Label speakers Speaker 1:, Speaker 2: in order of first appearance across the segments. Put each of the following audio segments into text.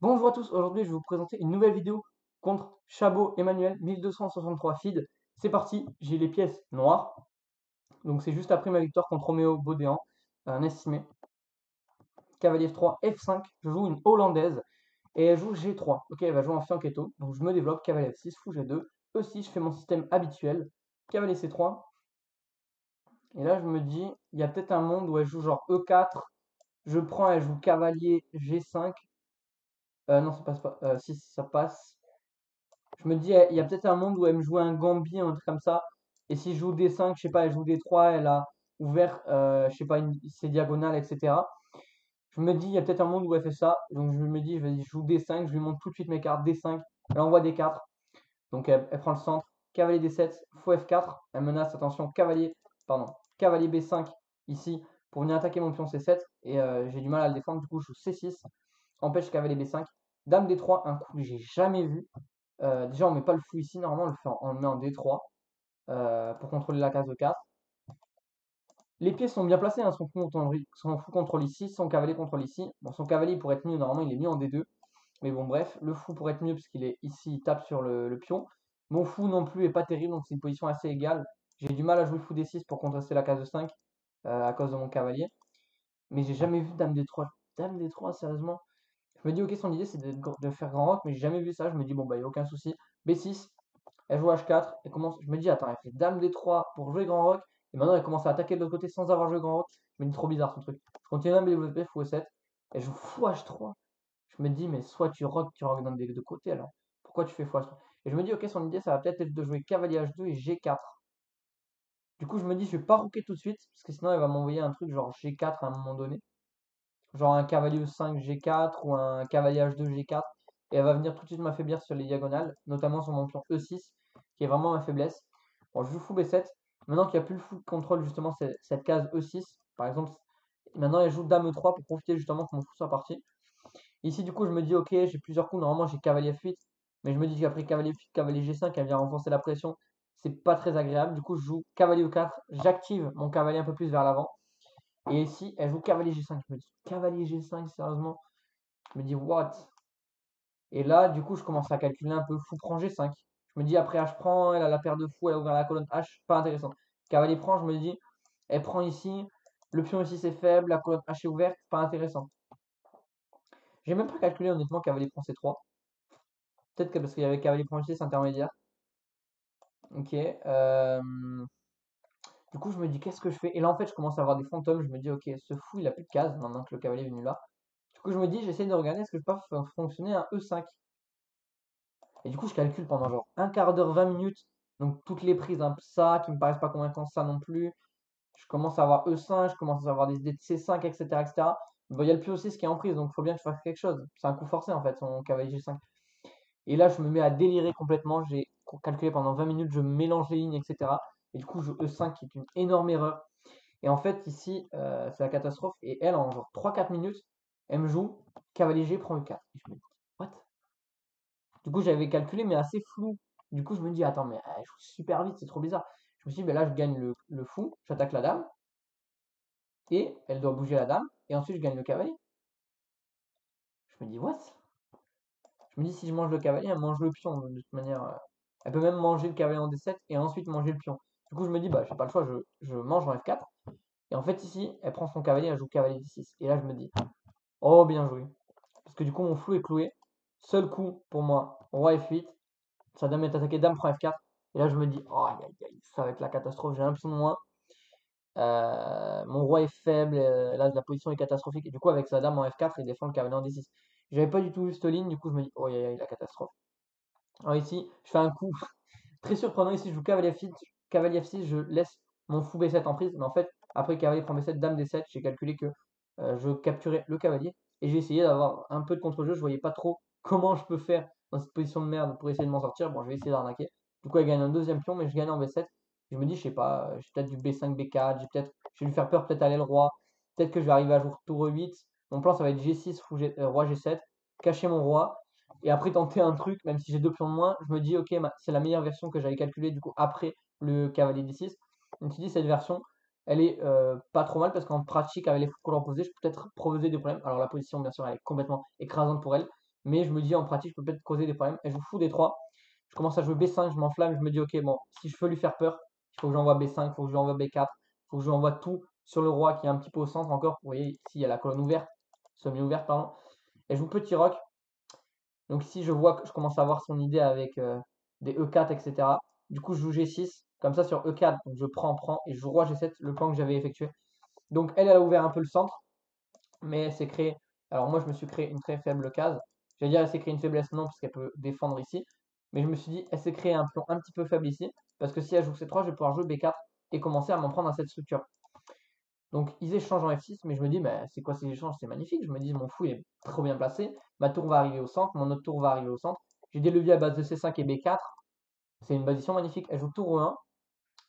Speaker 1: Bonjour à tous, aujourd'hui je vais vous présenter une nouvelle vidéo contre Chabot Emmanuel 1263 feed. C'est parti, j'ai les pièces noires, donc c'est juste après ma victoire contre Roméo Baudéan, un estimé. Cavalier F3, F5, je joue une hollandaise et elle joue G3. Ok, elle va jouer en fianchetto, donc je me développe, cavalier F6, fou G2, E6, je fais mon système habituel, cavalier C3, et là je me dis, il y a peut-être un monde où elle joue genre E4, je prends, elle joue cavalier G5, non ça passe pas, si ça passe. Je me dis, il y a peut-être un monde où elle me joue un Gambi, un truc comme ça. Et si je joue D5, je sais pas, elle joue D3, elle a ouvert, je sais pas, ses diagonales, etc. Je me dis, il y a peut-être un monde où elle fait ça. Donc je me dis, je joue D5, je lui montre tout de suite mes cartes D5. Elle envoie D4. Donc elle prend le centre. Cavalier D7, fou F4. Elle menace, attention, pardon, cavalier B5 ici pour venir attaquer mon pion C7. Et j'ai du mal à le défendre. Du coup, je joue C6. Empêche cavalier B5. Dame D3, un coup que j'ai jamais vu. Déjà, on met pas le fou ici, normalement on le met en D3 pour contrôler la case de 4. Les pièces sont bien placées, hein, son fou contrôle ici, son cavalier contrôle ici. Bon, son cavalier pour être mieux, normalement il est mis en D2. Mais bon, bref, le fou pour être mieux parce qu'il est ici, il tape sur le pion. Mon fou non plus est pas terrible, donc c'est une position assez égale. J'ai du mal à jouer fou D6 pour contester la case de 5 à cause de mon cavalier. Mais j'ai jamais vu Dame D3. Dame D3, sérieusement. Je me dis, ok, son idée c'est de faire grand rock, mais j'ai jamais vu ça. Je me dis, bon, bah, il n'y a aucun souci. B6, elle joue H4, elle commence, je me dis, attends, elle fait Dame D3 pour jouer grand rock, et maintenant elle commence à attaquer de l'autre côté sans avoir joué grand rock. Je me dis, trop bizarre son truc. Je continue à me développer, fou E7, elle joue fou H3. Je me dis, mais soit tu rock dans les deux côtés alors. Pourquoi tu fais fou H3? Et je me dis, ok, son idée ça va peut-être être de jouer cavalier H2 et G4. Du coup, je me dis, je vais pas rooker tout de suite, parce que sinon elle va m'envoyer un truc genre G4 à un moment donné. Genre un cavalier E5 G4 ou un cavalier H2 G4. Et elle va venir tout de suite m'affaiblir sur les diagonales, notamment sur mon pion E6, qui est vraiment ma faiblesse. Bon, je joue fou B7. Maintenant qu'il n'y a plus le fou qui contrôle justement cette case E6, par exemple, maintenant elle joue Dame E3 pour profiter justement que mon fou soit parti. Ici, du coup, je me dis, ok, j'ai plusieurs coups. Normalement, j'ai cavalier F8, mais je me dis qu'après cavalier F8, cavalier G5, elle vient renforcer la pression. C'est pas très agréable. Du coup, je joue cavalier E4, j'active mon cavalier un peu plus vers l'avant. Et ici, elle joue cavalier G5. Je me dis, cavalier G5, sérieusement. Je me dis, what? Et là, du coup, je commence à calculer un peu fou prend G5. Je me dis, après H prend, elle a la paire de fous, elle a ouvert la colonne H, pas intéressant. Cavalier prend, je me dis, elle prend ici, le pion ici c'est faible, la colonne H est ouverte, pas intéressant. J'ai même pas calculé honnêtement cavalier prend C3. Peut-être que parce qu'il y avait cavalier prend G6 intermédiaire. Ok. Du coup, je me dis, qu'est-ce que je fais? Et là, en fait, je commence à avoir des fantômes. Je me dis, ok, ce fou, il a plus de cases maintenant que le cavalier est venu là. Du coup, je me dis, j'essaie de regarder, est-ce que je peux pas fonctionner un E5? Et du coup, je calcule pendant genre un quart d'heure, 20 minutes. Donc, toutes les prises, hein, ça, qui me paraissent pas convaincantes, ça non plus. Je commence à avoir E5, je commence à avoir des idées de C5, etc., etc. Bon, il y a le pion aussi qui est en prise, donc il faut bien que je fasse quelque chose. C'est un coup forcé, en fait, son cavalier G5. Et là, je me mets à délirer complètement. J'ai calculé pendant 20 minutes, je mélange les lignes, etc. Et du coup, je E5 qui est une énorme erreur. Et en fait, ici, c'est la catastrophe. Et elle, en genre 3-4 minutes, elle me joue cavalier G prend E4. Et je me dis, what? Du coup, j'avais calculé, mais assez flou. Du coup, je me dis, attends, mais elle joue super vite, c'est trop bizarre. Je me suis dit, ben là, je gagne le fou, j'attaque la dame, et elle doit bouger la dame, et ensuite je gagne le cavalier. Je me dis, what? Je me dis, si je mange le cavalier, elle mange le pion, de toute manière. Elle peut même manger le cavalier en D7 et ensuite manger le pion. Du coup, je me dis, bah, j'ai pas le choix, je mange en F4. Et en fait, ici, elle prend son cavalier, elle joue cavalier D6. Et là, je me dis, oh, bien joué. Parce que du coup, mon flou est cloué. Seul coup pour moi, roi F8. Sa dame est attaquée, dame prend F4. Et là, je me dis, oh, aïe, aïe, aïe, ça va être la catastrophe. J'ai un pion de moins. Mon roi est faible. Là, la position est catastrophique. Et du coup, avec sa dame en F4, il défend le cavalier en D6. J'avais pas du tout vu cette ligne. Du coup, je me dis, oh, aïe, aïe, la catastrophe. Alors ici, je fais un coup très surprenant. Ici, je joue cavalier F6. Cavalier F6, je laisse mon fou B7 en prise. Mais en fait, après cavalier prend B7, dame D7, j'ai calculé que je capturais le cavalier. Et j'ai essayé d'avoir un peu de contre-jeu. Je voyais pas trop comment je peux faire dans cette position de merde pour essayer de m'en sortir. Bon, je vais essayer d'arnaquer. Du coup, elle gagne un deuxième pion, mais je gagne en B7. Je me dis, je sais pas, j'ai peut-être du B5, B4. Je vais lui faire peur, peut-être aller le roi. Peut-être que je vais arriver à jouer tour E8. Mon plan, ça va être G6, roi G7, cacher mon roi. Et après tenter un truc, même si j'ai deux pions de moins, je me dis, ok, c'est la meilleure version que j'avais calculée du coup après le cavalier D6. Donc tu dis, cette version, elle est pas trop mal parce qu'en pratique, avec les fous qu'on leur posait, je peux peut-être proposer des problèmes. Alors la position, bien sûr, elle est complètement écrasante pour elle. mais je me dis en pratique, je peux peut-être causer des problèmes. Elle joue fou D3. Je commence à jouer B5, je m'enflamme, je me dis, ok, bon, si je veux lui faire peur, il faut que j'envoie B5, il faut que je lui envoie B4, il faut que je lui envoie tout sur le roi qui est un petit peu au centre encore. Vous voyez, ici, il y a la colonne ouverte, semi-ouverte, pardon. Elle joue petit roc. Donc ici, je vois que je commence à avoir son idée avec des E4, etc. Du coup, je joue G6, comme ça sur E4, donc je prends, et je joue roi G7, le plan que j'avais effectué. Donc elle a ouvert un peu le centre, mais elle s'est créée. Alors moi, je me suis créé une très faible case. J'allais dire, elle s'est créée une faiblesse, non, parce qu'elle peut défendre ici. Mais je me suis dit, elle s'est créée un pion un petit peu faible ici, parce que si elle joue C3, je vais pouvoir jouer B4 et commencer à m'en prendre à cette structure. Donc ils échangent en F6, mais je me dis, bah, c'est quoi ces échanges? C'est magnifique. Je me dis, mon fou il est trop bien placé. Ma tour va arriver au centre, mon autre tour va arriver au centre. J'ai des leviers à base de C5 et B4. C'est une position magnifique. Elle joue tour E1.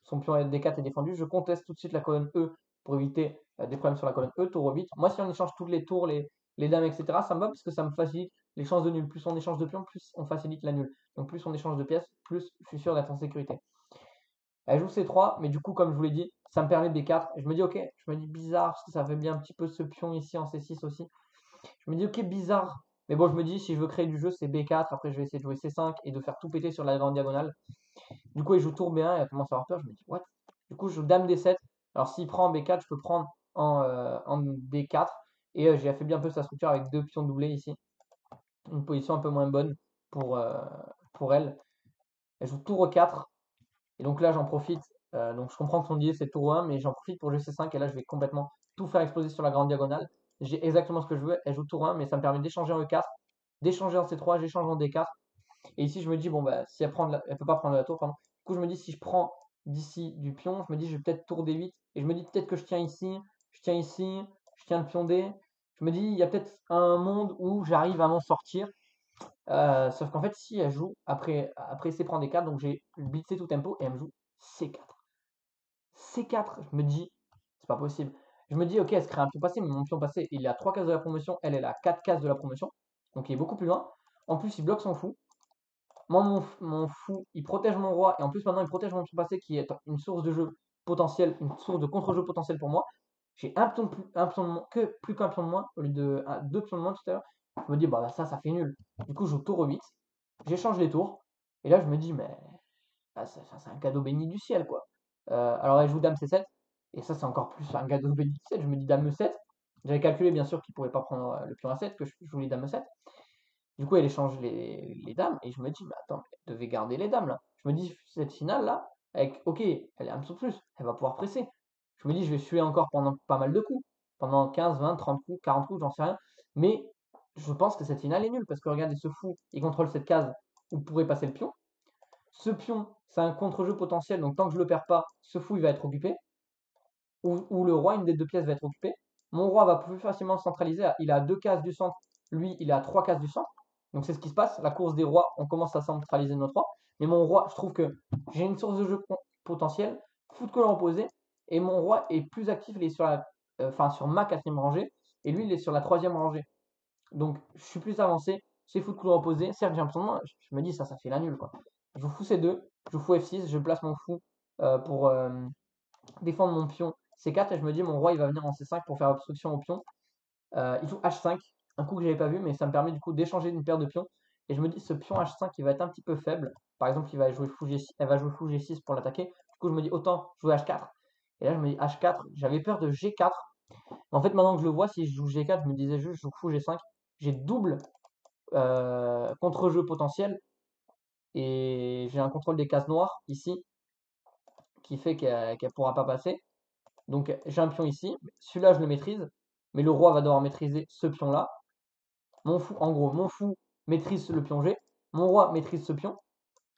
Speaker 1: Son pion D4 est défendu. Je conteste tout de suite la colonne E pour éviter des problèmes sur la colonne E, tour E8. Moi, si on échange toutes les tours, les dames, etc., ça me va parce que ça me facilite les chances de nul. Plus on échange de pions, plus on facilite la nulle. Donc plus on échange de pièces, plus je suis sûr d'être en sécurité. Elle joue C3, mais du coup, comme je vous l'ai dit, ça me permet B4. Et je me dis, ok, je me dis bizarre, parce que ça fait bien un petit peu ce pion ici en C6 aussi. Je me dis, ok, bizarre. Mais bon, je me dis, si je veux créer du jeu, c'est B4. Après, je vais essayer de jouer C5 et de faire tout péter sur la grande diagonale. Du coup, il joue tour B1 et elle commence à avoir peur. Je me dis, what? Du coup, je joue dame D7. Alors, s'il prend en B4, je peux prendre en D4. Et j'ai affaibli un peu sa structure avec deux pions doublés ici. Une position un peu moins bonne pour elle. Elle joue tour E4. Et donc là, j'en profite. Donc je comprends que son idée c'est tour 1, mais j'en profite pour jouer C5. Et là, je vais complètement tout faire exploser sur la grande diagonale. J'ai exactement ce que je veux. Elle joue tour 1, mais ça me permet d'échanger en E4, d'échanger en C3, j'échange en D4. Et ici, je me dis, bon, bah, si elle peut pas prendre la tour, pardon. Du coup, je me dis, si je prends d'ici du pion, je me dis, je vais peut-être tour D8. Et je me dis, peut-être que je tiens ici, je tiens ici, je tiens le pion D. Je me dis, il y a peut-être un monde où j'arrive à m'en sortir. Sauf qu'en fait, si elle joue, après C prend D4, donc j'ai blitzé tout tempo et elle me joue C4. C4, je me dis, c'est pas possible. Je me dis, ok, elle se crée un pion passé, mais mon pion passé, il est à 3 cases de la promotion, elle est à 4 cases de la promotion, donc il est beaucoup plus loin. En plus, il bloque son fou. Moi, mon fou, il protège mon roi, et en plus, maintenant, il protège mon pion passé, qui est une source de jeu potentielle, une source de contre-jeu potentiel pour moi. J'ai un pion de plus, un pion de moins, plus qu'un pion de moins, au lieu de deux pions de moins tout à l'heure. Je me dis, bah ça fait nul. Du coup, je joue tour 8, j'échange les tours, et là, je me dis, mais c'est un cadeau béni du ciel, quoi. Alors elle joue dame C7, et ça c'est encore plus un cadeau béni du ciel, je me dis dame E7. J'avais calculé bien sûr qu'il ne pouvait pas prendre le pion A7, que je joue les dames E7. Du coup elle échange les dames, et je me dis, mais attends, elle devait garder les dames là. Je me dis, cette finale là, avec, ok, elle est un petit peu plus, elle va pouvoir presser. Je me dis, je vais suer encore pendant pas mal de coups, pendant 15, 20, 30 coups, 40 coups, j'en sais rien. Mais je pense que cette finale est nulle, parce que regardez, ce fou, il contrôle cette case où pourrait passer le pion. Ce pion, c'est un contre-jeu potentiel, donc tant que je le perds pas, ce fou il va être occupé. Ou le roi, une des deux pièces va être occupée. Mon roi va plus facilement centraliser. Il a 2 cases du centre, lui il a 3 cases du centre. Donc c'est ce qui se passe. La course des rois, on commence à centraliser notre roi. Mais mon roi, je trouve que j'ai une source de jeu potentielle, fou de colonne opposée, et mon roi est plus actif, il est sur sur ma quatrième rangée, et lui il est sur la troisième rangée. Donc je suis plus avancé, c'est fou de couleur opposée, certes j'ai un pion de moins, je me dis ça fait la nulle quoi. Je joue fou C2, je joue fou F6, je place mon fou pour défendre mon pion C4 et je me dis mon roi il va venir en C5 pour faire obstruction au pion. Il joue H5, un coup que j'avais pas vu, mais ça me permet du coup d'échanger une paire de pions. Et je me dis ce pion H5 il va être un petit peu faible. Par exemple, il va jouer fou G6, elle va jouer fou G6 pour l'attaquer. Du coup je me dis autant jouer H4. Et là je me dis H4, j'avais peur de G4. En fait maintenant que je le vois, si je joue G4, je me disais juste je joue fou G5. J'ai double contre-jeu potentiel et j'ai un contrôle des cases noires ici qui fait qu'elle ne pourra pas passer. Donc j'ai un pion ici, celui-là je le maîtrise, mais le roi va devoir maîtriser ce pion-là. Mon fou, en gros, mon fou maîtrise le pion G, mon roi maîtrise ce pion.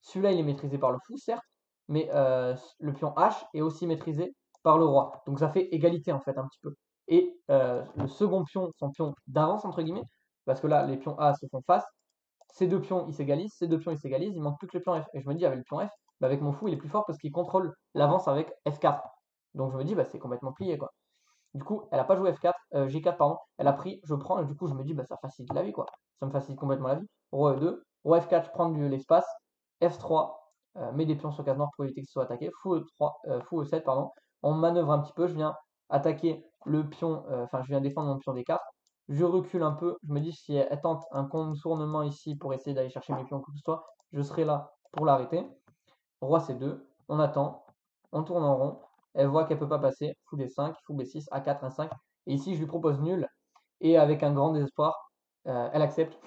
Speaker 1: Celui-là il est maîtrisé par le fou, certes, mais le pion H est aussi maîtrisé par le roi. Donc ça fait égalité en fait un petit peu. Et le second pion, son pion d'avance entre guillemets, parce que là les pions A se font face, ces deux pions ils s'égalisent, ces deux pions ils s'égalisent, il manque plus que le pion F. Et je me dis avec le pion F, bah, avec mon fou il est plus fort parce qu'il contrôle l'avance avec F4. Donc je me dis bah c'est complètement plié quoi. Du coup elle a pas joué F4, G4 pardon, elle a pris, je prends et du coup je me dis bah ça facilite la vie quoi. Ça me facilite complètement la vie. Roi E2, roi F4 je prends de l'espace, F3, mets des pions sur case noire pour éviter que ce soit attaqué, fou E3, fou E7 pardon. On manœuvre un petit peu, je viens attaquer le pion, je viens défendre mon pion D4. Je recule un peu, je me dis si elle tente un contournement ici pour essayer d'aller chercher mes pions, quoi que ce soit, je serai là pour l'arrêter. Roi C2, on attend, on tourne en rond, elle voit qu'elle peut pas passer, fou D5, fou B6, A4, A5, et ici je lui propose nul, et avec un grand désespoir, elle accepte.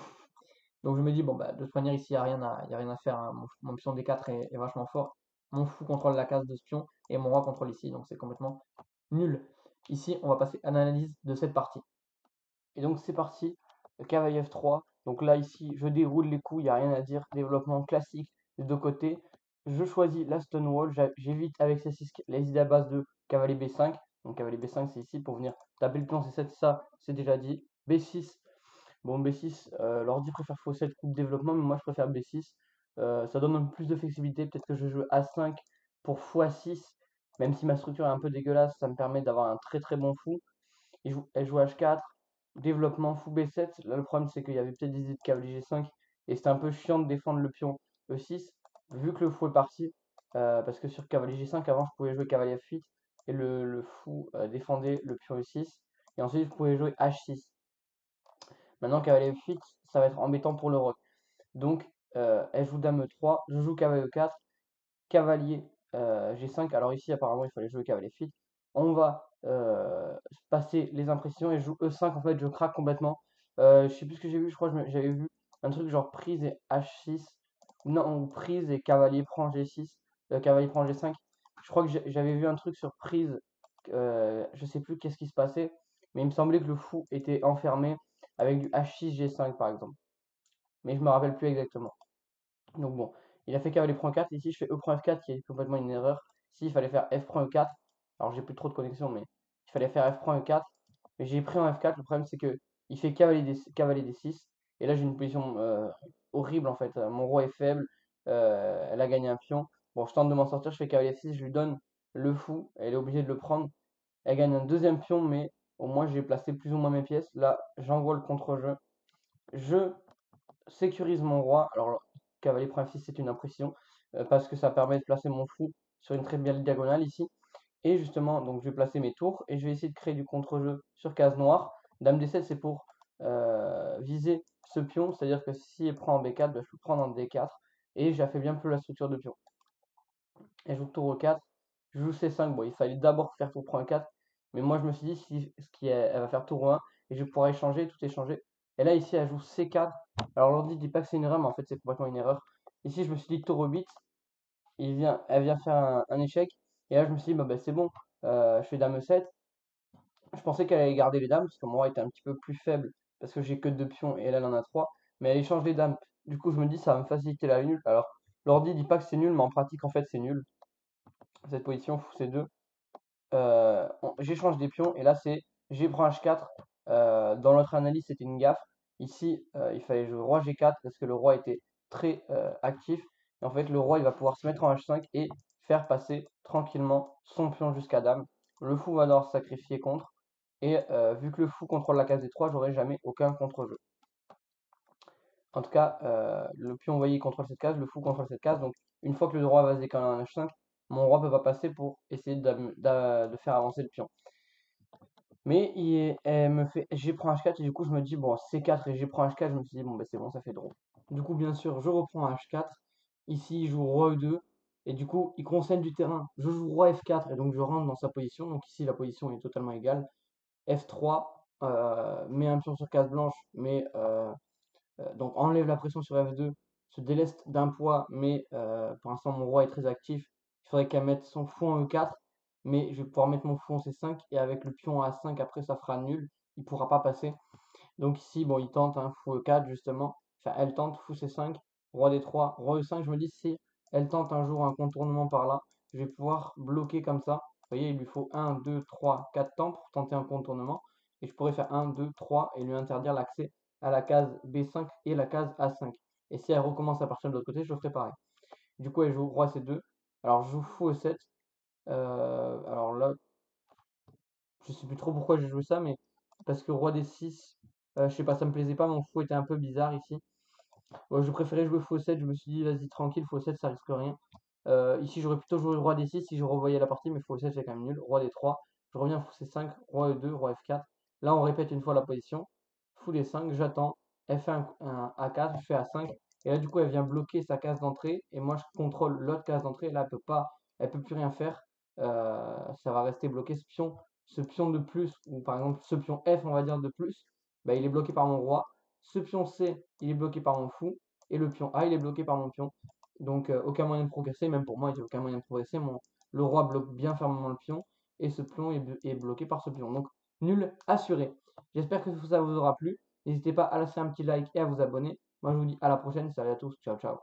Speaker 1: Donc je me dis, bon bah de toute manière ici il y a rien à faire, hein. Mon pion D4 est vachement fort, mon fou contrôle la case de ce pion, et mon roi contrôle ici, donc c'est complètement nul. Ici on va passer à l'analyse de cette partie. Et donc c'est parti, cavalier F3. Donc là ici, je déroule les coups, il n'y a rien à dire. Développement classique des deux côtés. Je choisis la Stonewall, j'évite avec C6 les idées à base de cavalier B5. Donc cavalier B5 c'est ici pour venir taper le pion C7, ça c'est déjà dit. B6, bon B6, l'ordi préfère faux7 coup de développement, mais moi je préfère B6. Ça donne un peu plus de flexibilité, peut-être que je joue A5 pour fou A6. Même si ma structure est un peu dégueulasse, ça me permet d'avoir un très très bon fou. Elle joue H4, développement fou B7. Là, le problème, c'est qu'il y avait peut-être des idées de cavalier G5 et c'était un peu chiant de défendre le pion E6 vu que le fou est parti. Parce que sur cavalier G5, avant, je pouvais jouer cavalier F8 et le fou défendait le pion E6. Et ensuite, je pouvais jouer H6. Maintenant, cavalier F8, ça va être embêtant pour le roc. Donc, elle joue dame E3, je joue cavalier E4, cavalier G5. Alors ici, apparemment, il fallait jouer cavalier F8. On va passer les impressions et je joue E5. En fait, je craque complètement. Je sais plus ce que j'ai vu. Je crois que j'avais vu un truc genre prise et H6. Non, ou prise et cavalier prend G6. Cavalier prend G5. Je crois que j'avais vu un truc sur prise. Je sais plus qu'est-ce qui se passait. Mais il me semblait que le fou était enfermé avec du H6 G5 par exemple. Mais je me rappelle plus exactement. Donc bon, il a fait cavalier prend 4. Ici, je fais E prend F4 qui est complètement une erreur. Ici, il fallait faire F prend E4. Alors, j'ai plus trop de connexion, mais il fallait faire F prend E4. Mais j'ai pris en F4. Le problème, c'est que il fait cavalier D6. Et là, j'ai une position horrible en fait. Mon roi est faible. Elle a gagné un pion. Bon, je tente de m'en sortir. Je fais cavalier F6. Je lui donne le fou. Elle est obligée de le prendre. Elle gagne un deuxième pion, mais au moins, j'ai placé plus ou moins mes pièces. Là, j'envoie le contre-jeu. Je sécurise mon roi. Alors, cavalier prend F6, c'est une impression parce que ça permet de placer mon fou sur une très belle diagonale ici. Et justement, donc je vais placer mes tours et je vais essayer de créer du contre-jeu sur case noire. Dame D7, c'est pour viser ce pion, c'est-à-dire que si elle prend en B4, bah, je peux prendre en D4 et j'affaiblis bien peu la structure de pion. Elle joue tour E4, je joue C5. Bon, il fallait d'abord faire tour prend E4, mais moi je me suis dit, si, elle va faire tour E1 et je pourrais échanger, tout échanger. Et là, ici, elle joue C4. Alors, l'ordi dit pas que c'est une erreur, mais en fait, c'est complètement une erreur. Ici, je me suis dit tour E8, elle vient faire un échec. Et là, je me suis dit, bah, c'est bon, je fais dame E7. Je pensais qu'elle allait garder les dames, parce que mon roi était un petit peu plus faible, parce que j'ai que 2 pions et elle en a 3. Mais elle échange les dames. Du coup, je me dis, ça va me faciliter la nulle. Alors, l'ordi dit pas que c'est nul, mais en pratique, en fait, c'est nul. Cette position, fou C2. J'échange des pions, et là, c'est G prend H4. Dans l'autre analyse, c'était une gaffe. Ici, il fallait jouer roi G4, parce que le roi était très actif. Et en fait, le roi, il va pouvoir se mettre en H5 et faire passer tranquillement son pion jusqu'à dame. Le fou va devoir se sacrifier contre. Et vu que le fou contrôle la case D3, j'aurai jamais aucun contre-jeu. En tout cas, le pion, vous voyez, il contrôle cette case, le fou contrôle cette case. Donc, une fois que le roi va se décaler en H5, mon roi peut pas passer pour essayer de faire avancer le pion. Mais elle me fait G prend H4 et du coup, je me dis, bon, C4 et G prend H4, je me suis dit, bon, bah, c'est bon, ça fait drôle. Du coup, bien sûr, je reprends H4. Ici, il joue roi E2. Et du coup, il concède du terrain. Je joue roi F4 et donc je rentre dans sa position. Donc ici, la position est totalement égale. F3, met un pion sur case blanche, mais donc enlève la pression sur F2, se déleste d'un poids, mais pour l'instant mon roi est très actif. Il faudrait qu'elle mette son fou en E4, mais je vais pouvoir mettre mon fou en C5 et avec le pion à A5 après ça fera nul, il pourra pas passer. Donc ici bon il tente un fou E4 justement, enfin elle tente fou C5, roi D3, roi E5. Je me dis si elle tente un jour un contournement par là, je vais pouvoir bloquer comme ça. Vous voyez, il lui faut 1, 2, 3, 4 temps pour tenter un contournement. Et je pourrais faire 1, 2, 3 et lui interdire l'accès à la case B5 et la case A5. Et si elle recommence à partir de l'autre côté, je ferai pareil. Du coup, elle joue roi C2. Alors, je joue fou E7. Alors là, je sais plus trop pourquoi j'ai joué ça, mais parce que roi D6, je sais pas, ça me plaisait pas. Mon fou était un peu bizarre ici. Bon, je préférais jouer fou 7, je me suis dit vas-y tranquille, fou 7 ça risque rien. Ici j'aurais plutôt joué roi D6 si je revoyais la partie, mais fou 7 c'est quand même nul. Roi D3, je reviens fou C5, roi E2, roi F4. Là on répète une fois la position. fou les 5, j'attends, elle fait un A4, je fais A5, et là du coup elle vient bloquer sa case d'entrée, et moi je contrôle l'autre case d'entrée, et là elle peut plus rien faire, ça va rester bloqué ce pion de plus, ou par exemple ce pion F on va dire de plus, bah, il est bloqué par mon roi, ce pion C il est bloqué par mon fou, et le pion A il est bloqué par mon pion, donc aucun moyen de progresser, même pour moi il n'y a aucun moyen de progresser, le roi bloque bien fermement le pion, et ce pion est bloqué par ce pion, donc nul assuré. J'espère que ça vous aura plu. N'hésitez pas à laisser un petit like et à vous abonner. Moi, je vous dis à la prochaine. Salut à tous. Ciao, ciao.